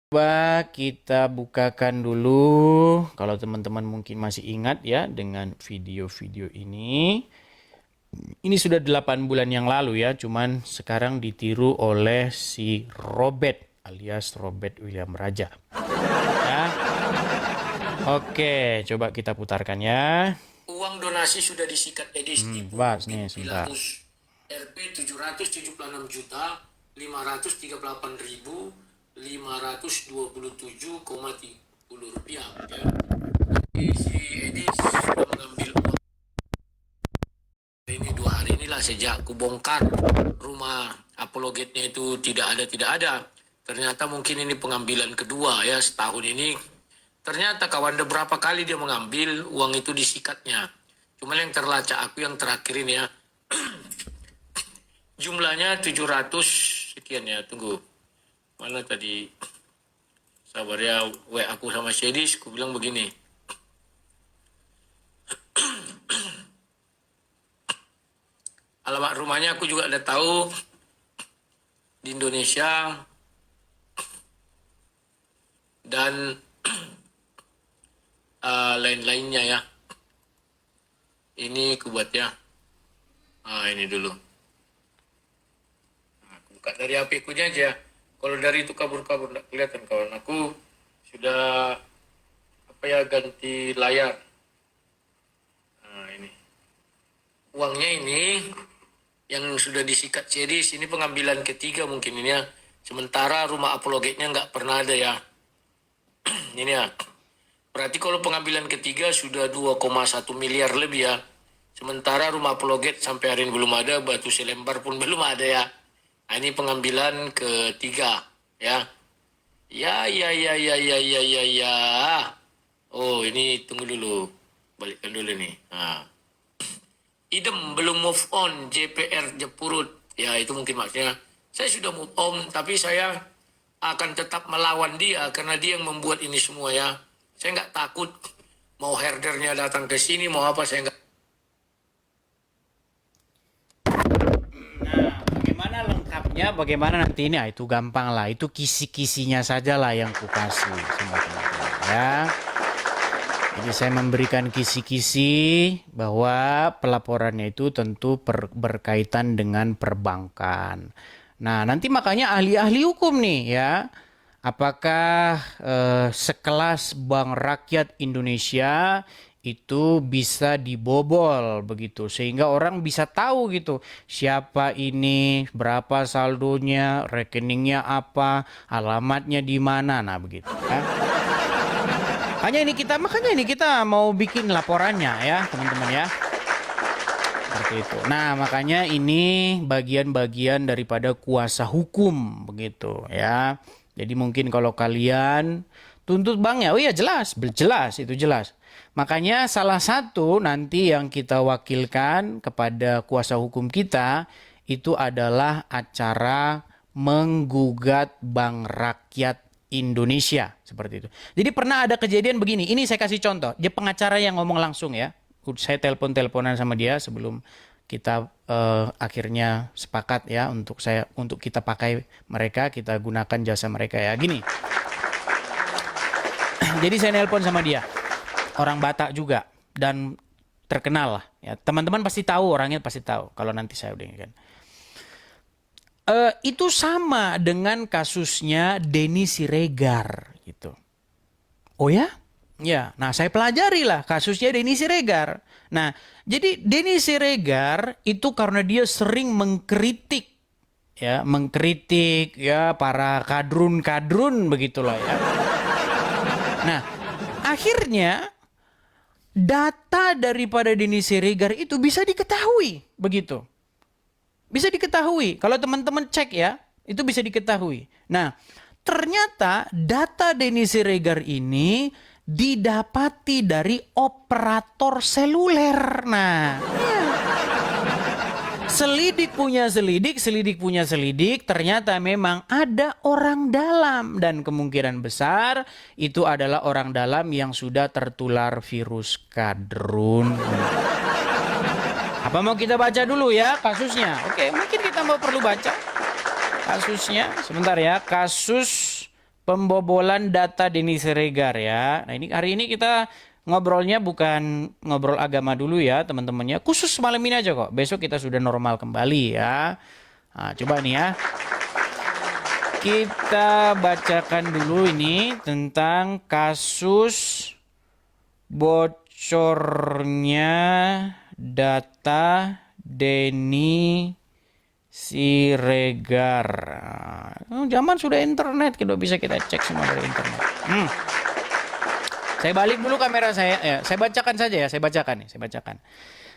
Coba kita bukakan dulu, kalau teman-teman mungkin masih ingat ya dengan video-video ini. Ini sudah 8 bulan yang lalu ya, cuman sekarang ditiru oleh si Robert alias Robert William Raja. Ya. Oke, coba kita putarkan ya. Uang donasi sudah disikat edis tipu Bahas nih sebentar. Pilatus Rp 776 juta 538.527,30 rupiah. Ya. Jadi si Edis sudah mengambil uang ini 2 hari inilah sejak kubongkar rumah apologetnya itu tidak ada. Ternyata mungkin ini pengambilan kedua ya setahun ini. Ternyata kawan berapa kali dia mengambil uang itu disikatnya. Cuma yang terlacak aku yang terakhir ini ya. Jumlahnya 700 sekian ya. Tunggu. Mana tadi? Sabar ya. Aku sama Syedis. Aku bilang begini. Alamat rumahnya aku juga ada tahu. Di Indonesia. Dan lain-lainnya ya. Ini aku buat ya. Ini dulu. Aku buka dari HP ku aja. Kalau dari itu kabur-kabur nggak kelihatan kawan. Aku sudah ganti layar. Ini. Uangnya ini yang sudah disikat series ini pengambilan ketiga mungkin ini ya. Sementara rumah apologetnya nggak pernah ada ya. Ini ya. Berarti kalau pengambilan ketiga sudah 2,1 miliar lebih ya. Sementara rumah apologet sampai hari ini belum ada, batu selembar pun belum ada ya. Nah, ini pengambilan ketiga ya. Ya. Oh, ini tunggu dulu. Balikkan dulu nih. Nah. Idem belum move on, JPR Jepurut. Ya, itu mungkin maksudnya. Saya sudah move on, tapi saya akan tetap melawan dia karena dia yang membuat ini semua ya. Saya nggak takut mau herdernya datang ke sini, mau apa saya nggak. Nah, bagaimana lengkapnya, bagaimana nanti ini? Itu gampang lah, itu kisi-kisinya saja lah yang kukasih sama teman-teman ya. Jadi saya memberikan kisi-kisi bahwa pelaporannya itu tentu berkaitan dengan perbankan. Nah, nanti makanya ahli-ahli hukum nih ya. Apakah sekelas Bank Rakyat Indonesia itu bisa dibobol begitu sehingga orang bisa tahu gitu siapa ini, berapa saldonya, rekeningnya apa, alamatnya di mana, nah begitu ya. Makanya ini kita mau bikin laporannya ya teman-teman ya. Seperti itu. Nah, makanya ini bagian-bagian daripada kuasa hukum begitu ya. Jadi mungkin kalau kalian tuntut banknya, oh iya jelas, jelas itu jelas. Makanya salah satu nanti yang kita wakilkan kepada kuasa hukum kita itu adalah acara menggugat Bank Rakyat Indonesia seperti itu. Jadi pernah ada kejadian begini. Ini saya kasih contoh. Dia pengacara yang ngomong langsung ya. Saya telepon-teleponan sama dia sebelum kita akhirnya sepakat ya untuk kita pakai mereka, kita gunakan jasa mereka ya. Gini. Jadi saya nelpon sama dia. Orang Batak juga dan terkenal lah ya. Teman-teman pasti tahu, orangnya pasti tahu kalau nanti saya udah kan. Itu sama dengan kasusnya Denny Siregar gitu. Oh ya? Ya, nah saya pelajari lah kasusnya Denny Siregar. Nah, jadi Denny Siregar itu karena dia sering mengkritik ya para kadrun-kadrun begitulah ya. Nah, akhirnya data daripada Denny Siregar itu bisa diketahui begitu. Bisa diketahui. Kalau teman-teman cek ya, itu bisa diketahui. Nah, ternyata data Denny Siregar ini didapati dari operator seluler. Nah, selidik punya selidik, ternyata memang ada orang dalam. Dan kemungkinan besar itu adalah orang dalam yang sudah tertular virus kadrun. Apa mau kita baca dulu ya kasusnya? Oke, mungkin kita perlu baca kasusnya. Sebentar ya, kasus pembobolan data Denny Siregar ya. Nah, ini hari ini kita ngobrolnya bukan ngobrol agama dulu ya, teman-temannya. Khusus malam ini aja kok. Besok kita sudah normal kembali ya. Nah, coba nih ya. Kita bacakan dulu ini tentang kasus bocornya data Denny Siregar. Zaman sudah internet, kita bisa kita cek semua dari internet. Saya balik dulu kamera saya. Ya, saya bacakan saja ya, saya bacakan.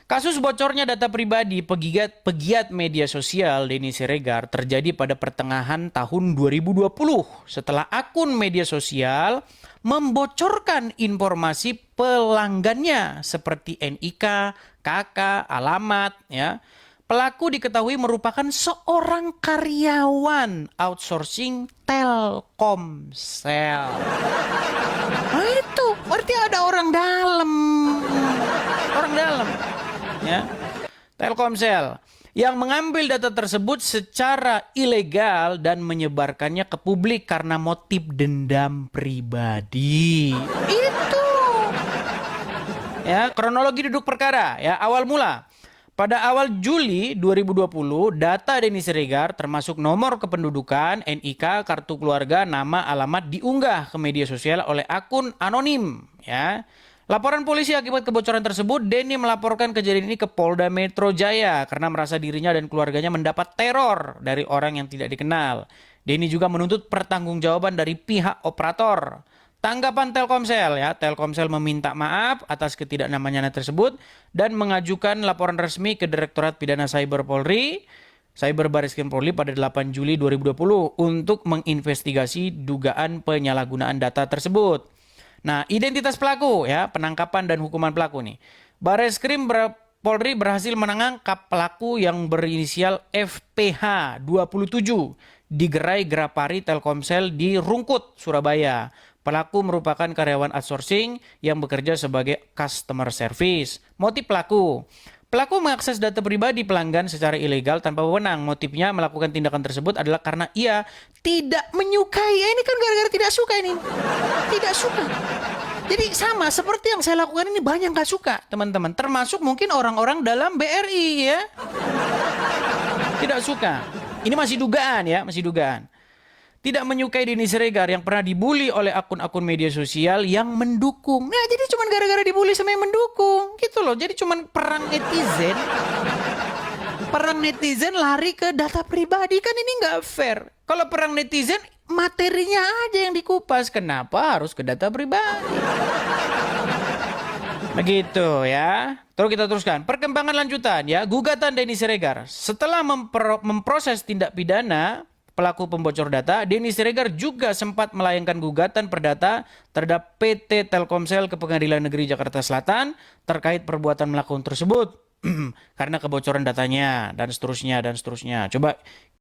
Kasus bocornya data pribadi pegiat media sosial Denny Siregar terjadi pada pertengahan tahun 2020 setelah akun media sosial membocorkan informasi pelanggannya seperti NIK, KK, alamat ya. Pelaku diketahui merupakan seorang karyawan outsourcing Telkomsel. Nah itu, berarti ada orang dalam. Orang dalam. Ya. Telkomsel yang mengambil data tersebut secara ilegal dan menyebarkannya ke publik karena motif dendam pribadi. Itu. Ya, kronologi duduk perkara ya, awal mula. Pada awal Juli 2020, data Denny Siregar termasuk nomor kependudukan, NIK, kartu keluarga, nama, alamat diunggah ke media sosial oleh akun anonim. Ya. Laporan polisi akibat kebocoran tersebut, Denny melaporkan kejadian ini ke Polda Metro Jaya karena merasa dirinya dan keluarganya mendapat teror dari orang yang tidak dikenal. Denny juga menuntut pertanggungjawaban dari pihak operator. Tanggapan Telkomsel ya, Telkomsel meminta maaf atas ketidaknyamanannya tersebut dan mengajukan laporan resmi ke Direktorat Pidana Cyber Polri, Cyber Baris-Krim Polri pada 8 Juli 2020 untuk menginvestigasi dugaan penyalahgunaan data tersebut. Nah, identitas pelaku ya, penangkapan dan hukuman pelaku nih. Baris-Krim Polri berhasil menangkap pelaku yang berinisial FPH 27 di gerai Grapari Telkomsel di Rungkut, Surabaya. Pelaku merupakan karyawan outsourcing yang bekerja sebagai customer service. Motif pelaku. Pelaku mengakses data pribadi pelanggan secara ilegal tanpa wewenang. Motifnya melakukan tindakan tersebut adalah karena ia tidak menyukai. Ini kan gara-gara tidak suka ini. Tidak suka. Jadi sama seperti yang saya lakukan ini banyak gak suka teman-teman. Termasuk mungkin orang-orang dalam BRI ya. Tidak suka. Ini masih dugaan ya, masih dugaan. Tidak menyukai Denny Siregar yang pernah dibully oleh akun-akun media sosial yang mendukung. Nah, jadi cuma gara-gara dibully sama yang mendukung. Gitu loh. Jadi cuma perang netizen. Perang netizen lari ke data pribadi. Kan ini nggak fair. Kalau perang netizen, materinya aja yang dikupas. Kenapa harus ke data pribadi? Begitu ya. Terus kita teruskan. Perkembangan lanjutan ya. Gugatan Denny Siregar. Setelah memproses tindak pidana pelaku pembocor data, Denny Siregar juga sempat melayangkan gugatan perdata terhadap PT Telkomsel ke Pengadilan Negeri Jakarta Selatan terkait perbuatan melakukan tersebut karena kebocoran datanya dan seterusnya. Coba